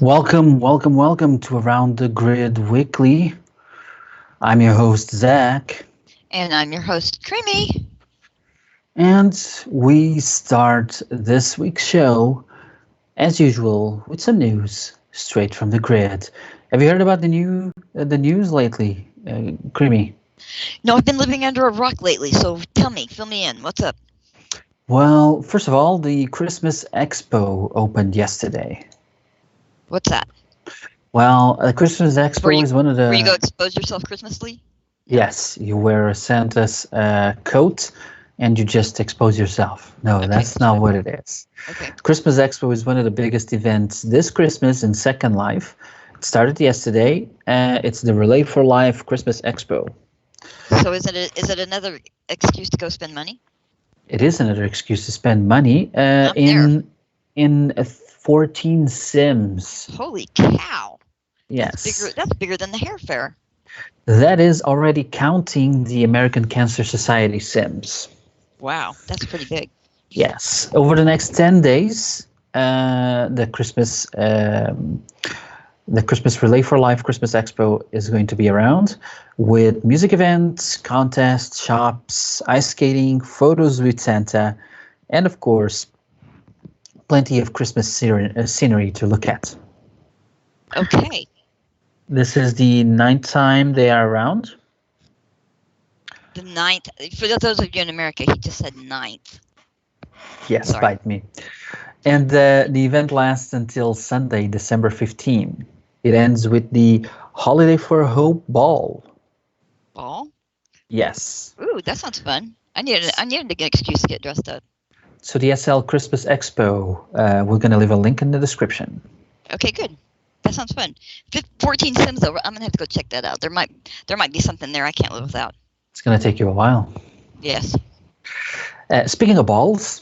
Welcome to Around the Grid Weekly. I'm your host, Zach. And I'm your host, Creamy. And we start this week's show, as usual, with some news straight from the grid. Have you heard about the news lately, Creamy? No, I've been living under a rock lately, so tell me, fill me in. What's up? Well, first of all, the Christmas Expo opened yesterday. What's that? Well, the Christmas Expo is one of the... Where you go expose yourself Christmasly? Yes, you wear a Santa's coat and you just expose yourself. No, Okay, that's not what it is. Okay. Christmas Expo is one of the biggest events this Christmas in Second Life. It started yesterday. It's the Relay for Life Christmas Expo. So is it another excuse to go spend money? It is another excuse to spend money I'm in 14 Sims. Holy cow! Yes. That's bigger than the hair fair. That is already counting the American Cancer Society Sims. Wow, that's pretty big. Yes. Over the next 10 days, the Christmas Relay for Life Christmas Expo is going to be around with music events, contests, shops, ice skating, photos with Santa, and of course, plenty of Christmas scenery to look at. Okay. This is the 9th time they are around. The 9th. For those of you in America, he just said 9th. Yes, Sorry. bite me. And the event lasts until Sunday, December 15. It ends with the Holiday for Hope Ball. Ball? Yes. Ooh, that sounds fun. I needed an excuse to get dressed up. So the SL Christmas Expo, we're going to leave a link in the description. Okay, good. That sounds fun. 14 Sims though. I'm gonna have to go check that out. There might be something there I can't live without. It's going to take you a while. Yes. Speaking of balls.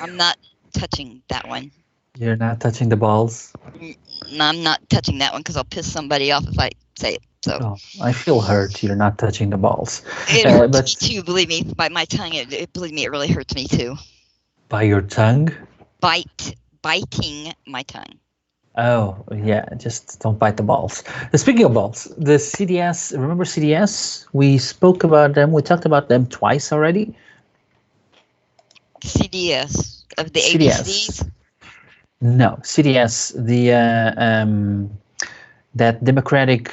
I'm not touching that one. You're not touching the balls? No, I'm not touching that one because I'll piss somebody off if I say it. So. Oh, I feel hurt. You're not touching the balls. It hurts me too, believe me. By my tongue, believe me, it really hurts me too. By your tongue? Biting my tongue. Oh, yeah, just don't bite the balls. Speaking of balls, the CDS, remember CDS? We spoke about them. We talked about them twice already. CDS of the CDS. ABCs? No, CDS, that Democratic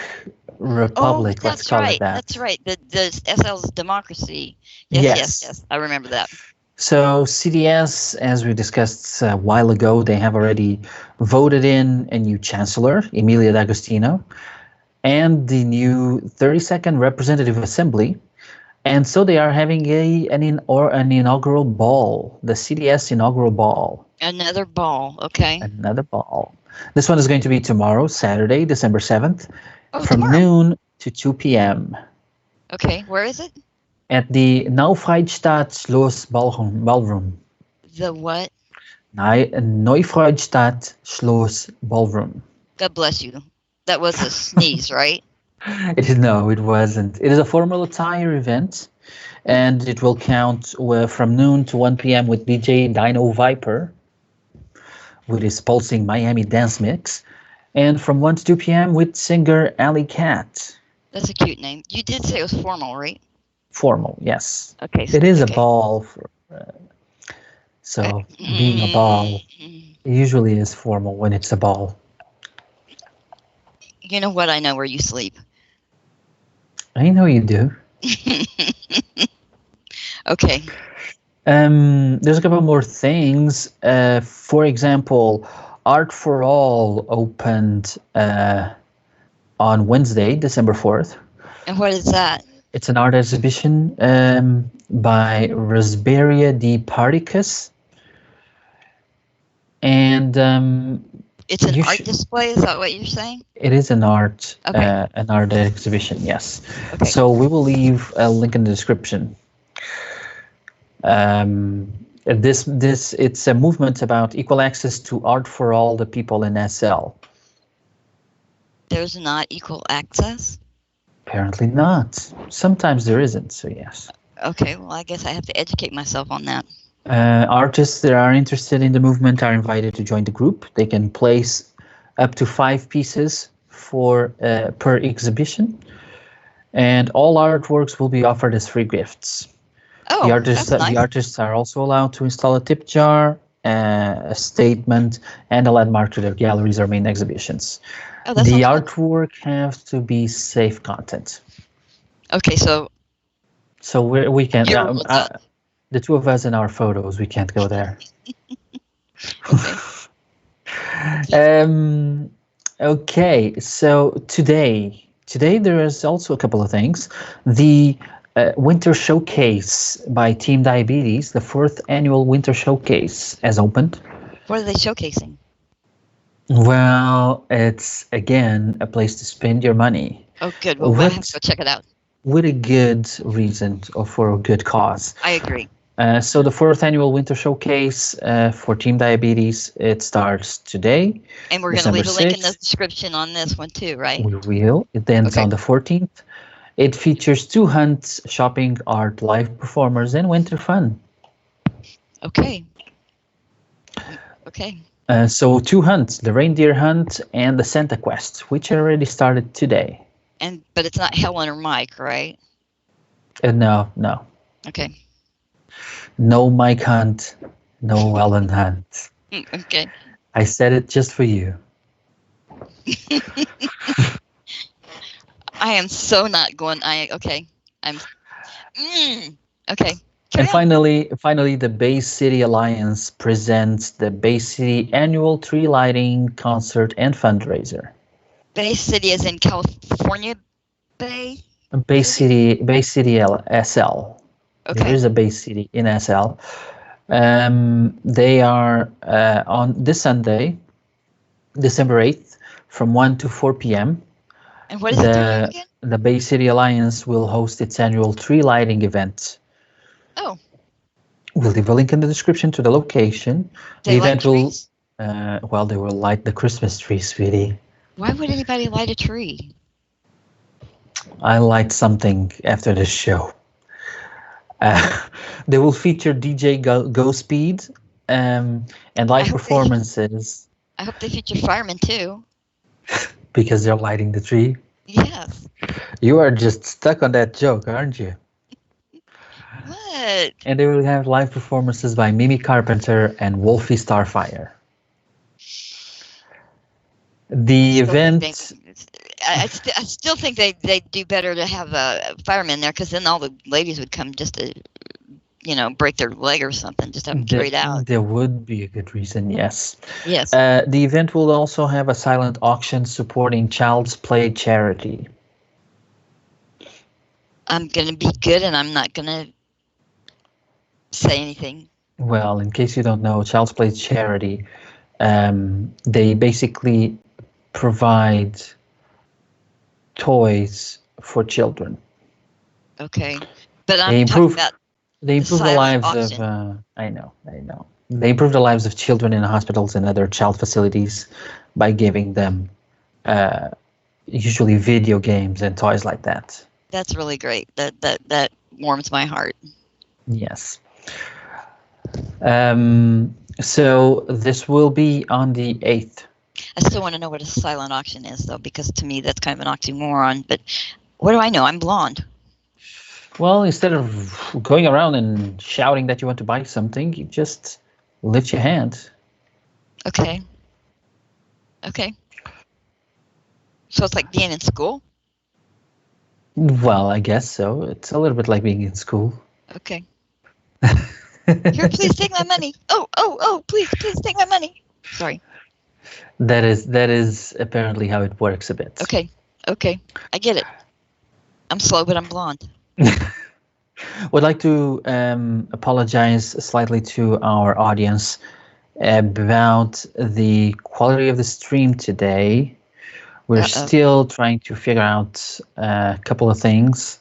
Republic, let's call it that. That's right. The SL's democracy. Yes. I remember that. So CDS, as we discussed a while ago, they have already voted in a new chancellor, Emilia D'Agostino, and the new 32nd Representative Assembly. And so they are having an inaugural ball, the CDS inaugural ball. Another ball, okay. Another ball. This one is going to be tomorrow, Saturday, December 7th, from tomorrow. noon to 2 p.m. Okay, where is it? At the Neufreistadt Schloss Ballroom. The what? Neufreistadt Schloss Ballroom. God bless you. That was a sneeze, right? No, it wasn't. It is a formal attire event, and it will count from noon to 1 p.m. with DJ Dino Viper with his pulsing Miami dance mix, and from 1 to 2 p.m. with singer Alley Cat. That's a cute name. You did say it was formal, right? Formal, yes. Okay. It is a ball. So being a ball usually is formal when it's a ball. You know what? I know where you sleep. I know you do. Okay. There's a couple more things. For example, Art for All opened on Wednesday, December 4th. And what is that? It's an art exhibition by Rosberia D. Particus. And it's an art display? Is that what you're saying? It is an art exhibition, yes. Okay. So we will leave a link in the description. It's a movement about equal access to art for all the people in SL. There's not equal access? Apparently not. Sometimes there isn't, so yes. Okay, well, I guess I have to educate myself on that. Artists that are interested in the movement are invited to join the group. They can place up to 5 pieces for per exhibition, and all artworks will be offered as free gifts. Oh, that's The nice. artists are also allowed to install a tip jar, a statement, and a landmark to their galleries or main exhibitions. Oh, that The sounds fun. artwork have to be safe content. Okay, so So we can, you're ruled out. the two of us in our photos, we can't go there. Okay. Um, okay, so today there is also a couple of things. The Winter Showcase by Team Diabetes, the fourth annual Winter Showcase, has opened. What are they showcasing? Well, it's again a place to spend your money Oh, good. Well, we'll have to with go check it out. with a good reason or for a good cause. I agree. So the fourth annual Winter Showcase for Team Diabetes, it starts today, And we're going to December leave a link in the 6th. description on this one too, right? We will. It ends Okay. on the 14th. It features 2 hunts, shopping, art, live performers, and winter fun. Okay. Okay. So 2 hunts, the reindeer hunt and the Santa quest, which already started today. But it's not Helen or Mike, right? No. Okay. No Mike hunt, no Ellen hunt. Okay. I said it just for you. I am so not going. Okay. I'm. Okay. And finally, the Bay City Alliance presents the Bay City Annual Tree Lighting Concert and Fundraiser. Bay City is in California. Bay City SL. Okay. There is a Bay City in SL. They are on this Sunday, December 8th, from 1 to 4 p.m. And what is it doing again? The Bay City Alliance will host its annual tree lighting event. Oh. We'll leave a link in the description to the location. They the event light trees? Well, they will light the Christmas tree, sweetie. Why would anybody light a tree? I light something after the show. They will feature DJ Go Speed and live performances. I hope they feature firemen too. Because they're lighting the tree. Yes. You are just stuck on that joke, aren't you? What? And they will have live performances by Mimi Carpenter and Wolfie Starfire. The event... I still think they do better to have a fireman there, because then all the ladies would come just to, break their leg or something, just have them carried out. There would be a good reason, yes. Yes. The event will also have a silent auction supporting Child's Play charity. I'm going to be good, and I'm not going to say anything. Well, in case you don't know, Child's Play charity, they basically provide toys for children. Okay, but I'm talking about they improve the lives of I know they improve the lives of children in hospitals and other child facilities by giving them usually video games and toys like that. That's really great. That warms my heart. Yes. So this will be on the 8th. I still want to know what a silent auction is, though, because to me that's kind of an oxymoron. But what do I know? I'm blonde. Well, instead of going around and shouting that you want to buy something, you just lift your hand. Okay. Okay. So it's like being in school? Well, I guess so. It's a little bit like being in school. Okay. Here, please take my money. Oh, please take my money. Sorry. That is apparently how it works a bit. Okay. I get it. I'm slow, but I'm blonde. Would like to apologize slightly to our audience about the quality of the stream today. We're still trying to figure out a couple of things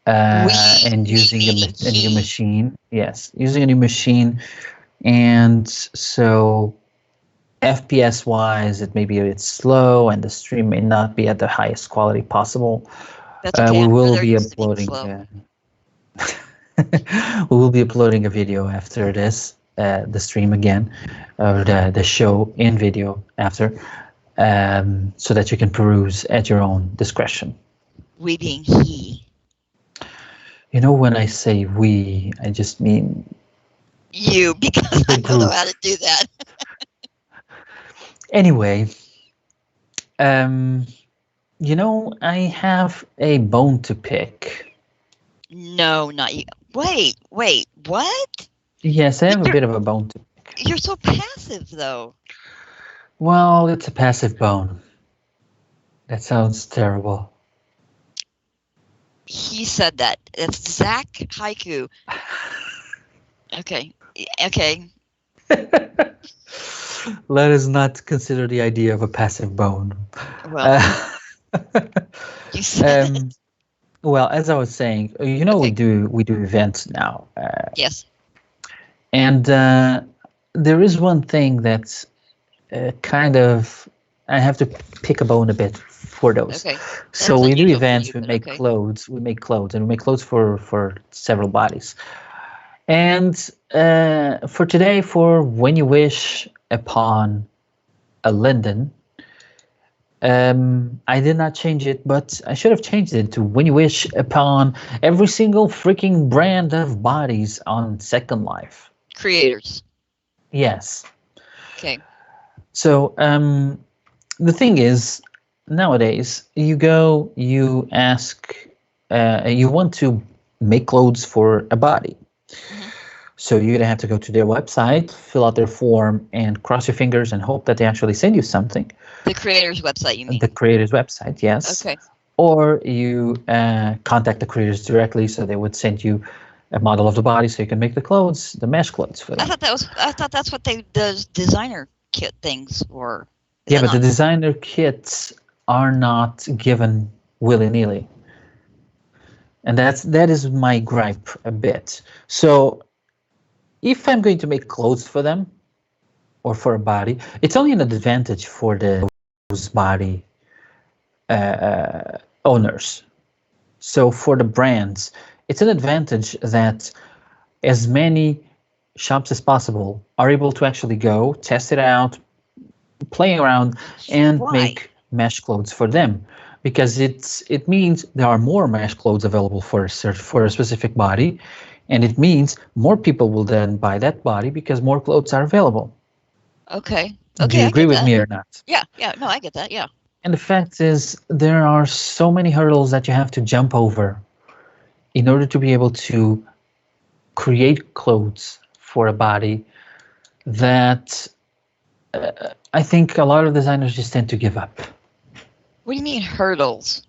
and using a new machine. Yes, using a new machine. And so FPS wise, it may be a bit slow and the stream may not be at the highest quality possible. That's okay. We will be uploading. We will be uploading a video after this, the stream again, or the show in video after. so that you can peruse at your own discretion. We being he. You know, when I say we, I just mean You, because the I don't know group. how to do that. Anyway, you know, I have a bone to pick. No, not you. Wait, what? Yes, I have a bit of a bone to pick. You're so passive, though. Well, it's a passive bone. That sounds terrible. He said that. It's Zack Haiku. Okay. Let us not consider the idea of a passive bone. Well, you said it. Well, as I was saying, you know, Okay. we do events now, Yes. and there is one thing that's kind of I have to pick a bone a bit for those. Okay. So That's we do unusual for events, you, we but make okay. clothes, and we make clothes for several bodies. And for today, for when you wish upon a linden, I did not change it, but I should have changed it to when you wish upon every single freaking brand of bodies on Second Life. Creators. Yes. Okay. So the thing is, nowadays you go, you ask, you want to make clothes for a body. Mhm. So you're gonna have to go to their website, fill out their form, and cross your fingers and hope that they actually send you something. The creator's website, you The mean? creator's website, yes. Okay. Or you contact the creators directly, so they would send you a model of the body so you can make the clothes, the mesh clothes for them. I thought that's what those designer kit things were. Yeah, but the designer kits are not given willy-nilly. And that is my gripe a bit. So if I'm going to make clothes for them or for a body, it's only an advantage for those body owners. So for the brands, it's an advantage that as many shops as possible are able to actually go test it out, play around, and Why? make mesh clothes for them, because it means there are more mesh clothes available for a specific body, and it means more people will then buy that body because more clothes are available. Okay. Do Okay, you I agree get with that. me or not? Yeah. No, I get that. Yeah. And the fact is, there are so many hurdles that you have to jump over in order to be able to create clothes for a body that I think a lot of designers just tend to give up. What do you mean hurdles?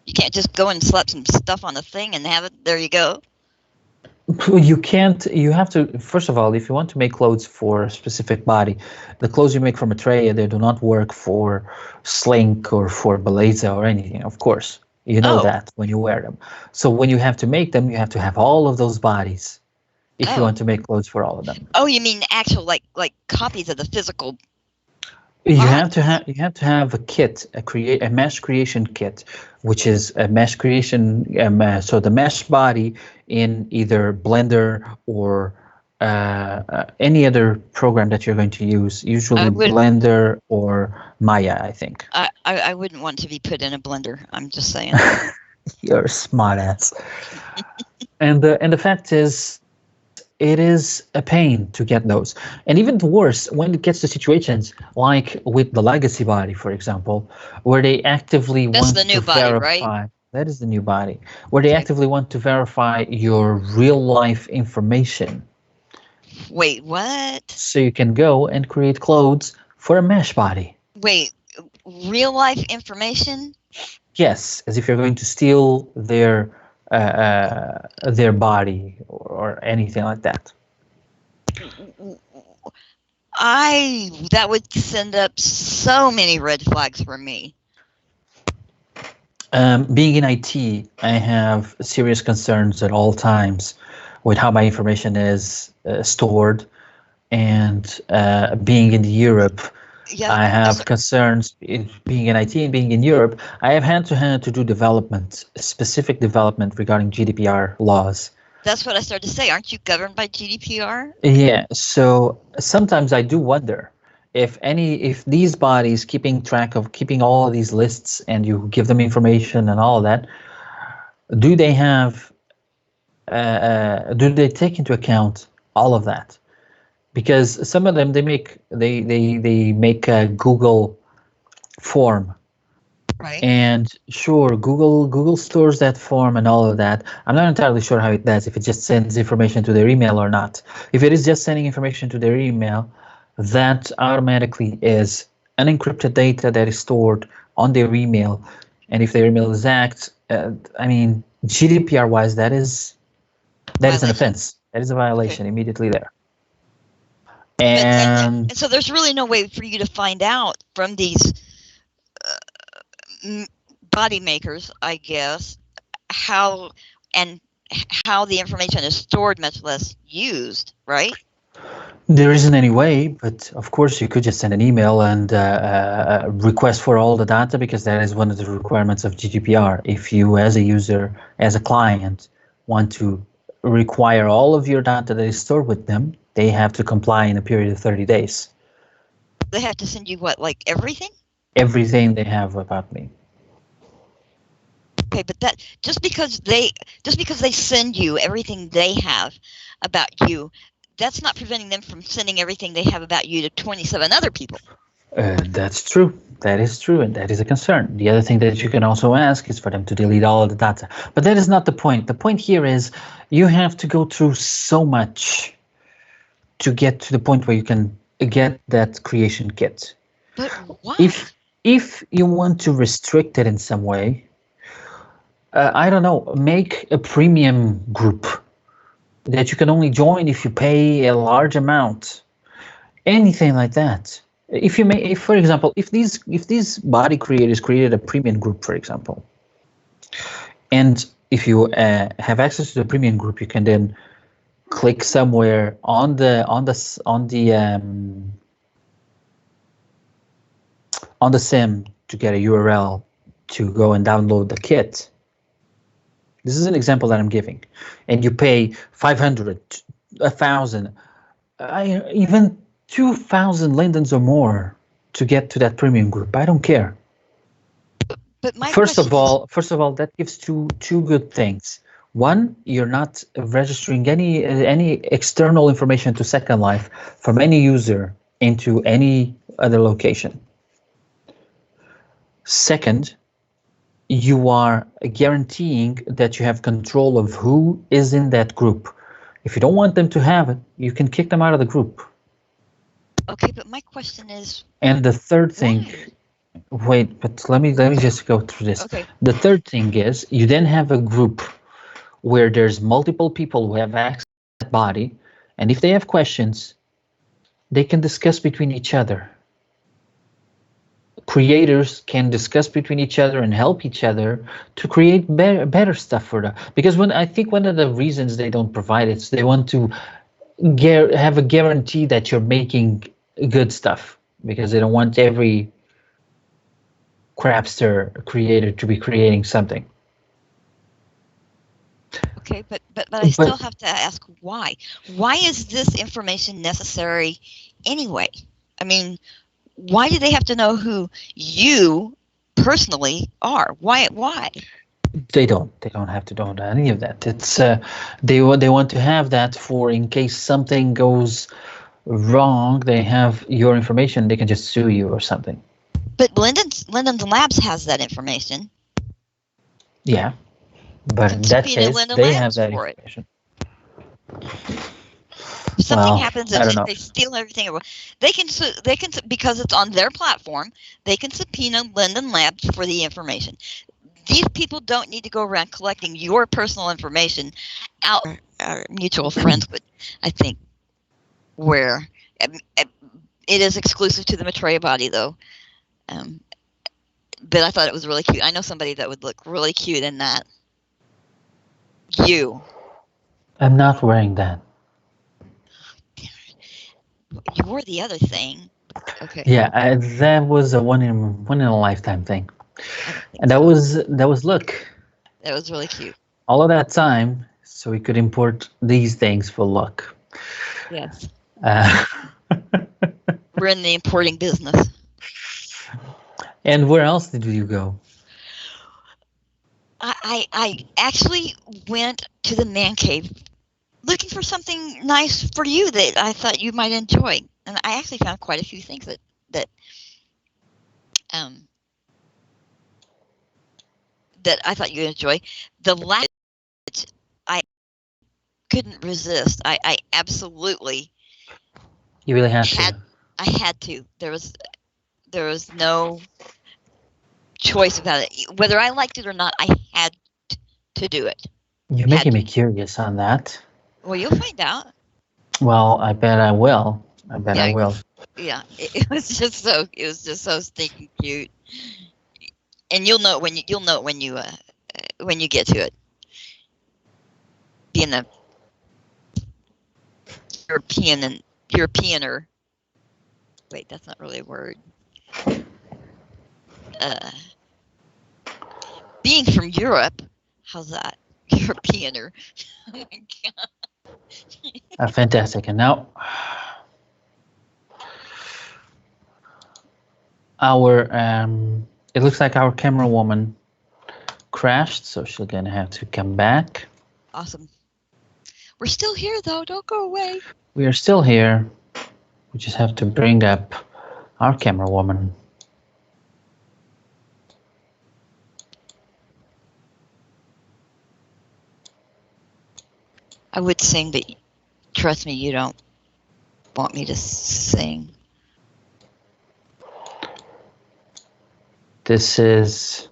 You can't just go and slap some stuff on the thing and have it. There you go. You can't, you have to, first of all, if you want to make clothes for a specific body, the clothes you make from Atreya, they do not work for Slink or for Beleza or anything, of course. You know that when you wear them. So when you have to make them, you have to have all of those bodies if you want to make clothes for all of them. Oh, you mean actual like copies of the physical? You have to have a kit, a mesh creation kit, which is a mesh creation. So the mesh body in either Blender or any other program that you're going to use. Usually Blender or Maya, I think. I wouldn't want to be put in a blender. I'm just saying. You're a smart ass. And the fact is, it is a pain to get those. And even worse, when it gets to situations like with the legacy body, for example, where they actively want to verify. That is the new body. Where they actively want to verify your real life information. Wait, what? So you can go and create clothes for a mesh body. Wait, real life information? Yes, as if you're going to steal their body or anything like that. That would send up so many red flags for me. Being in IT, I have serious concerns at all times with how my information is stored, and being in Europe, I have concerns being in IT and being in Europe. I have had to do development, specific development regarding GDPR laws. That's what I started to say. Aren't you governed by GDPR? Yeah. So sometimes I do wonder if these bodies keeping track of keeping all of these lists and you give them information and all of that, do they have do they take into account all of that? Because some of them they make a Google form, Right. and sure, Google stores that form and all of that. I'm not entirely sure how it does, if it just sends information to their email or not. If it is just sending information to their email, that automatically is unencrypted data that is stored on their email. And if their email is hacked, I mean, GDPR wise, that is an Violation. offense. That is a violation immediately there. But And and so there's really no way for you to find out from these body makers, I guess, how the information is stored, much less used, right? there isn't any way, but of course you could just send an email and request for all the data, because that is one of the requirements of GDPR. If you, as a user, as a client, want to require all of your data that is stored with them, they have to comply in a period of 30 days. They have to send you what, like everything? Everything they have about me. Okay, but that just because they send you everything they have about you, that's not preventing them from sending everything they have about you to 27 other people. That's true. That is true, and that is a concern. The other thing that you can also ask is for them to delete all of the data. But that is not the point. The point here is you have to go through so much to get to the point where you can get that creation kit. But why? If you want to restrict it in some way, I don't know, make a premium group that you can only join if you pay a large amount. Anything like that. If for example, if these body creators created a premium group, for example, and if you have access to the premium group, you can then click somewhere on the sim to get a URL to go and download the kit. This is an example that I'm giving, and you pay 500, 1,000, even 2,000 lindens or more to get to that premium group. I don't care. But my first of all, that gives two good things. One, you're not registering any external information to Second Life from any user into any other location. Second, you are guaranteeing that you have control of who is in that group. If you don't want them to have it, you can kick them out of the group. Okay, but my question is. And the third thing, wait, but let me just go through this. Okay. The third thing is you then have a group where there's multiple people who have access to that body, and if they have questions, they can discuss between each other. Creators can discuss between each other and help each other to create better stuff for them. Because I think one of the reasons they don't provide it is they want to have a guarantee that you're making good stuff, because they don't want every crapster creator to be creating something. Okay, but I still have to ask why. Why is this information necessary anyway? I mean, why do they have to know who you personally are? Why? They don't have to know any of that. It's they want to have that for in case something goes wrong, they have your information, they can just sue you or something. But Linden's Labs has that information. Yeah, but in that case, they have that information. If something happens and they steal everything, they can because it's on their platform, they can subpoena Linden Labs for the information. These people don't need to go around collecting your personal information. Our mutual friends would, I think, where it is exclusive to the Maitreya body, though. But I thought it was really cute. I know somebody that would look really cute in that. You. I'm not wearing that. You wore the other thing. Okay. Yeah, that was a one in a lifetime thing, and that was look. That was really cute. All of that time, so we could import these things for luck. Yes. We're in the importing business. And where else did you go? I actually went to the man cave looking for something nice for you that I thought you might enjoy, and I actually found quite a few things that I thought you'd enjoy. The last I couldn't resist. I absolutely. You really had to. I had to. There was no choice about it. Whether I liked it or not, I had to do it. You're making me curious on that. Well, you'll find out. Well, I bet I will. I will. Yeah, it was just so stinking cute, and you'll know when you get to it. Being a Europeaner. Wait, that's not really a word. Being from Europe, how's that? Europeaner. Oh my God. Fantastic. And now it looks like our camera woman crashed, so she's gonna have to come back. Awesome. We're still here though, don't go away. We are still here. We just have to bring up our camera woman. I would sing, but trust me, you don't want me to sing. This is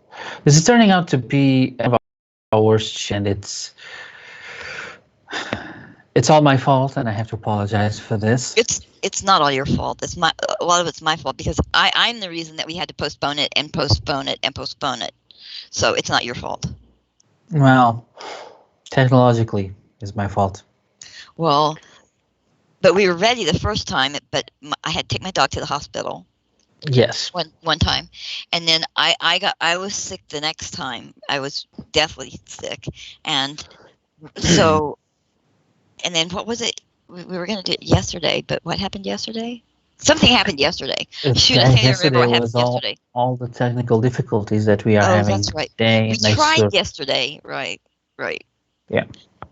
turning out to be our worst, and it's all my fault, and I have to apologize for this. It's not all your fault. A lot of it's my fault because I'm the reason that we had to postpone it and postpone it and postpone it. So it's not your fault. Well, technologically, it's my fault. Well, but we were ready the first time, but I had to take my dog to the hospital. Yes. One time, and then I was sick the next time. I was deathly sick, and so, and then what was it? We were going to do it yesterday, but what happened yesterday? Something happened yesterday. Shoot, I can't remember what happened yesterday. All the technical difficulties that we are having. That's right. We tried yesterday, right? Yeah.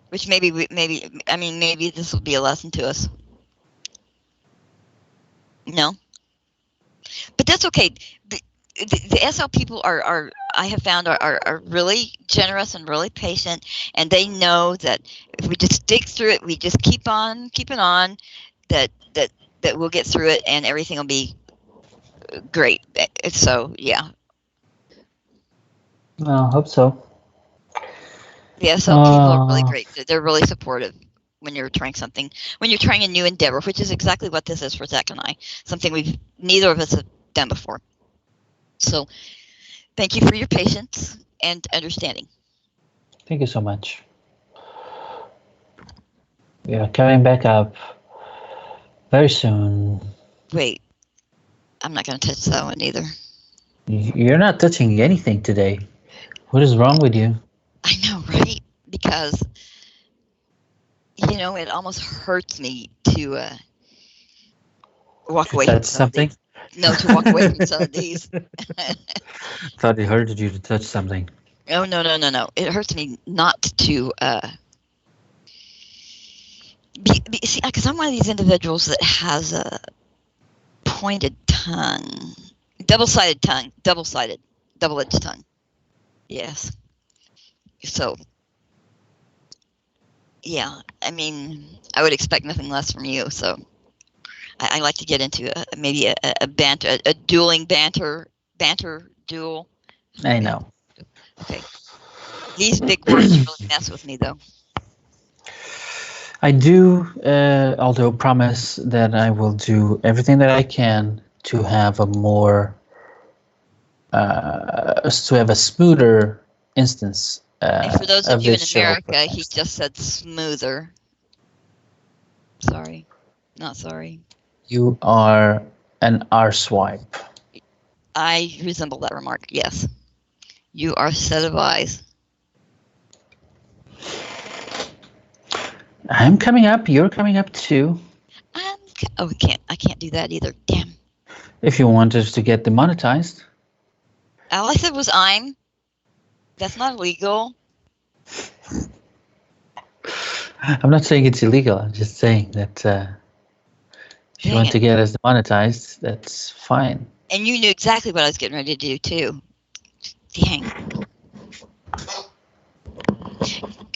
Which maybe this will be a lesson to us. No. But that's okay. The SL people are I have found are really generous and really patient, and they know that if we just stick through it, we just keep on keeping on, that we'll get through it and everything will be great. So yeah. Well, I hope so. The SL people are really great. They're really supportive when you're trying something, when you're trying a new endeavor, which is exactly what this is for Zach and I. Something neither of us have done before. So thank you for your patience and understanding. Thank you so much. We are coming back up very soon. Wait, I'm not going to touch that one either. You're not touching anything today. What is wrong with you? I know, right? Because, it almost hurts me to walk away from something. No, to walk away from some of these. Thought it hurted you to touch something. Oh, no. It hurts me not to see, because I'm one of these individuals that has a pointed tongue, double-edged tongue. Yes. So, yeah, I would expect nothing less from you, so I like to get into maybe a banter, a dueling banter duel. I know. Okay. These big words really mess with me, though. I do, although promise that I will do everything that I can to have a more, to have a smoother instance. And for those of you in America, podcast. he just said smoother. Sorry. Not sorry. You are an arswipe. I resemble that remark, yes. You are a set of eyes. I'm coming up. You're coming up too. I can't do that either. Damn. If you wanted to get demonetized. All I said was I'm. That's not illegal. I'm not saying it's illegal. I'm just saying that if you want to get us demonetized, that's fine. And you knew exactly what I was getting ready to do too. Dang.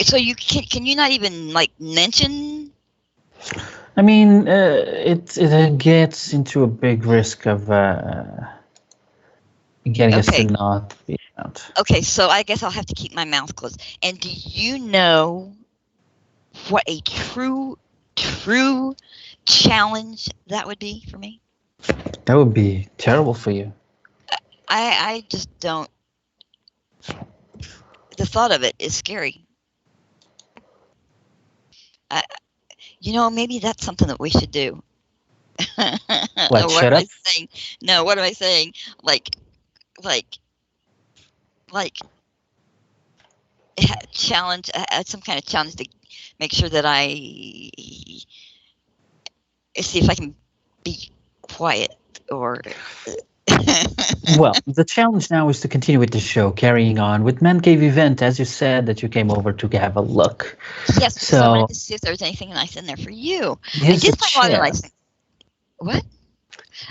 So you can you not even like mention? I mean, it gets into a big risk of getting us to not be out. Okay, so I guess I'll have to keep my mouth closed. And do you know what a true challenge that would be for me? That would be terrible for you. I just don't. The thought of it is scary. Maybe that's something that we should do. What, shut up? No, what am I saying? Like challenge, some kind of challenge to make sure that I see if I can be quiet or. Well, the challenge now is to continue with the show, carrying on with Man Cave event, as you said that you came over to have a look. Yes, so I wanted to see if there was anything nice in there for you. I did find a lot of nice things. What?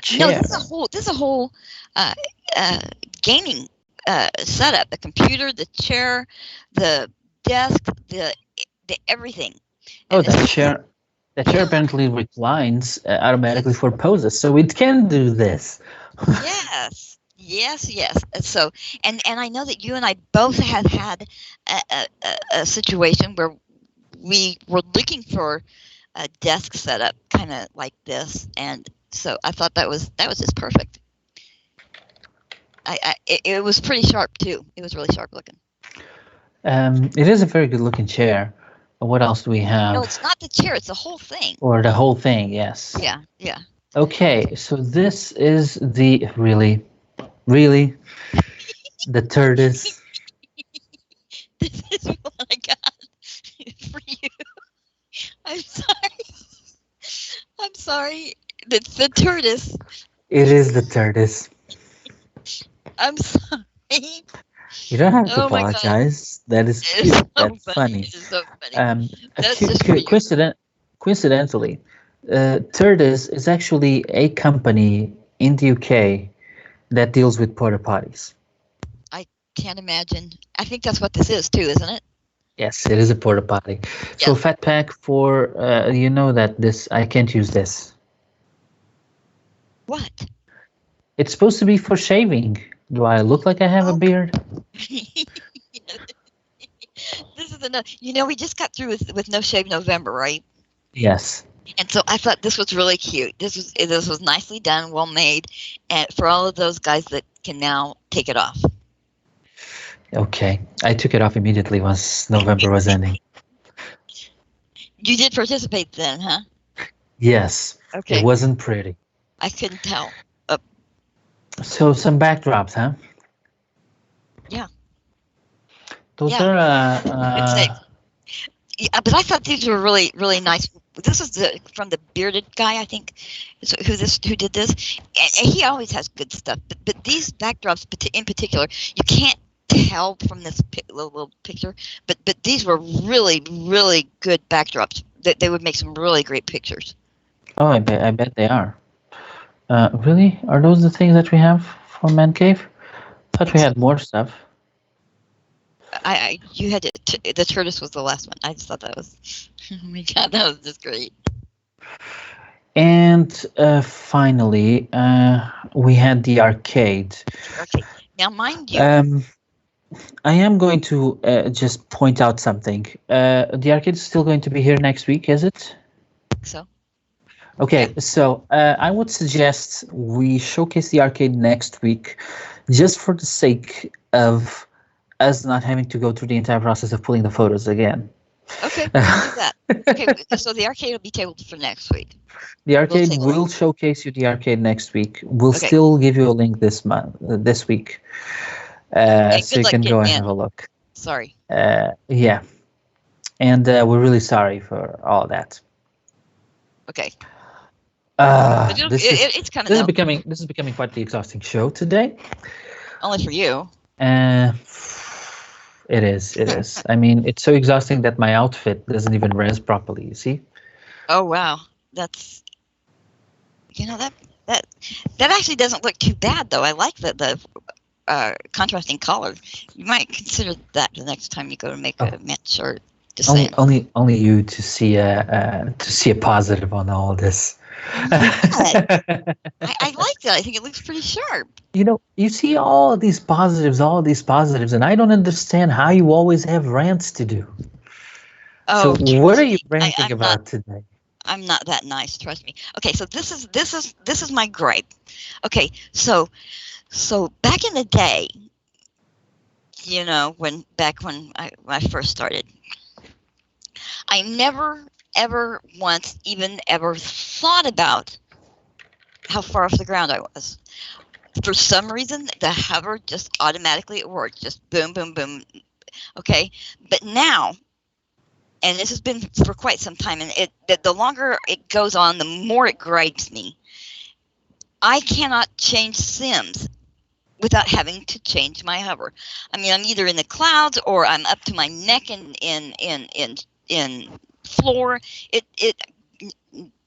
Chair. No, this is a whole gaming setup: the computer, the chair, the desk, the everything. Oh, that chair! The chair apparently reclines automatically for poses, so it can do this. Yes. So, and I know that you and I both have had a situation where we were looking for a desk setup, kind of like this, and so I thought that was just perfect. It was pretty sharp too. It was really sharp looking. It is a very good looking chair. What else do we have? No, it's not the chair. It's the whole thing. Or the whole thing, yes. Yeah. Okay, so this is the really, the tortoise. This is what I got for you. I'm sorry. It's the tortoise. It is the tortoise. I'm sorry. You don't have to apologize. That is cute. So That's funny. It is so funny. Coincidentally, Tortoise is actually a company in the UK that deals with porta potties. I can't imagine. I think that's what this is too, isn't it? Yes, it is a porta potty. Yeah. So Fat Pack for you know that this I can't use this. What? It's supposed to be for shaving. Do I look like I have a beard? This is enough. We just got through with No Shave November, right? Yes. And so I thought this was really cute. This was nicely done, well made, and for all of those guys that can now take it off. Okay, I took it off immediately once November was ending. You did participate then, huh? Yes. Okay. It wasn't pretty. I couldn't tell. So some backdrops, huh? Yeah. Those are. Yeah, but I thought these were really, really nice. This was from the bearded guy, I think, who did this, and he always has good stuff. But these backdrops, in particular, you can't tell from this little picture. But these were really, really good backdrops. That they would make some really great pictures. Oh, I bet they are. Really? Are those the things that we have for Man Cave? I thought we had more stuff. You had the tortoise was the last one. I just thought that was, oh my god, that was just great. And finally, we had the arcade. Okay, now mind you. I am going to just point out something. The arcade is still going to be here next week, is it? I think so. Okay, so I would suggest we showcase the arcade next week, just for the sake of us not having to go through the entire process of pulling the photos again. Okay, we'll do that. Okay, so the arcade will be tabled for next week. The arcade will showcase you the arcade next week. We'll still give you a link this week, so you can go and have a look. Sorry. Yeah, and we're really sorry for all that. Okay. It's coming though. This is becoming quite the exhausting show today. Only for you. It is. It is. I mean, it's so exhausting that my outfit doesn't even rest properly. You see? Oh wow, that's that actually doesn't look too bad though. I like the contrasting color. You might consider that the next time you go to make a men's shirt. Just only you to see a positive on all this. I like that. I think it looks pretty sharp. You see all these positives, and I don't understand how you always have rants to do. Oh, so what are you ranting about today? I'm not that nice, trust me. Okay, so this is my gripe. Okay, so back in the day, when I first started, I never ever once even ever thought about how far off the ground I was. For some reason, the hover just automatically worked, just boom, boom, boom. Okay, but now, and this has been for quite some time, and the longer it goes on, the more it gripes me. I cannot change sims without having to change my hover. I mean, I'm either in the clouds or I'm up to my neck in floor.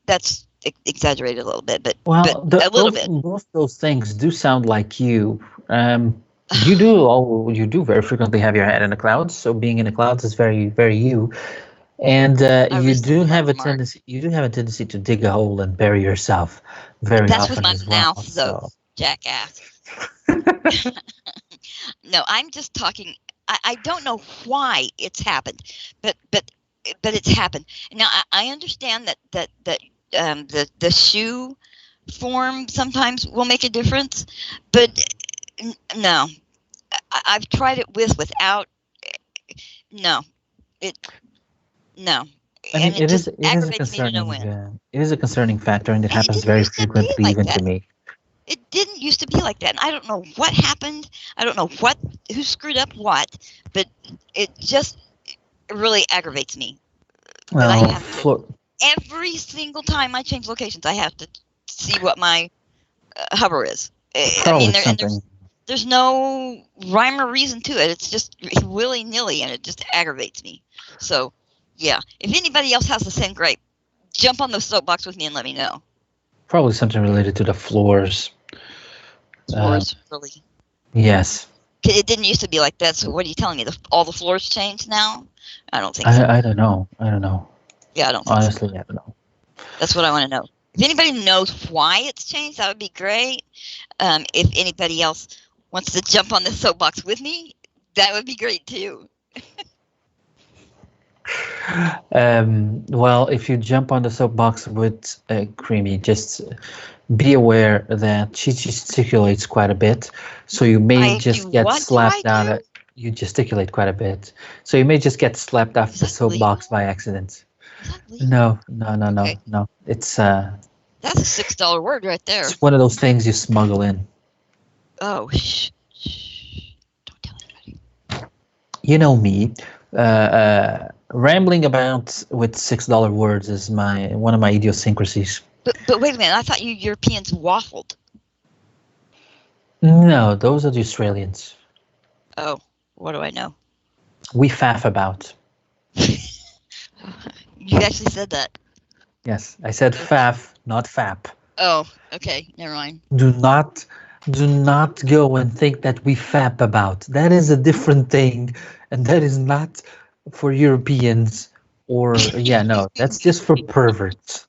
That's exaggerated a little bit, but a little bit. Both those things do sound like you. You do very frequently have your head in the clouds. So being in the clouds is very, very you. And you do have a tendency. You do have a tendency to dig a hole and bury yourself very That's often with my as well. mouth, though, jackass. No, I'm just talking. I don't know why it's happened, but it's happened. Now I understand that the shoe form sometimes will make a difference, but no, I've tried it without. No, no. I mean, it is a concerning factor, and it happens very frequently, even to me. It didn't used to be like that, and I don't know what happened. I don't know who screwed up what, but it just really aggravates me. Well, every single time I change locations, I have to see what my hover is. I mean, there's no rhyme or reason to it. It's just willy-nilly, and it just aggravates me. So, yeah, if anybody else has the same gripe, jump on the soapbox with me and let me know. Probably something related to the floors. Floors, really? Yes. It didn't used to be like that, so what are you telling me? All the floors changed now? I don't think so. I don't know. Yeah, I don't think Honestly, so. I don't know. That's what I want to know. If anybody knows why it's changed, that would be great. If anybody else wants to jump on the soapbox with me, that would be great too. Well, if you jump on the soapbox with Creamy, just be aware that she gesticulates quite a bit, so you may just get slapped out. You gesticulate quite a bit, so you may just get slapped off the soapbox by accident. No. Okay. No. It's that's a $6 word right there. It's one of those things you smuggle in. Oh, shh. Don't tell anybody. You know me. Rambling about with $6 words is one of my idiosyncrasies. But wait a minute, I thought you Europeans waffled. No, those are the Australians. Oh, what do I know? We faff about. You actually said that. Yes, I said faff, not fap. Oh, okay, never mind. Do not go and think that we fap about. That is a different thing, and that is not for Europeans or that's just for perverts.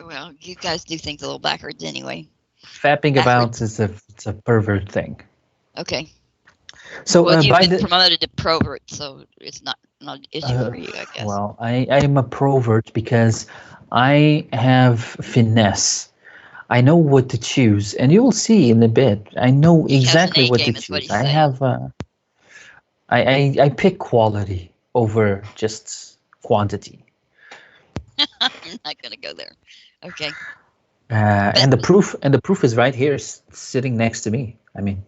Well, you guys do things a little backwards anyway. Fapping about is a pervert thing. Okay. So you've been promoted to provert, so it's not an issue for you, I guess. Well, I am a provert because I have finesse. I know what to choose, and you will see in a bit. I know exactly what to choose. I have. I pick quality over just quantity. I'm not gonna go there. Okay. And the proof is right here, sitting next to me. I mean.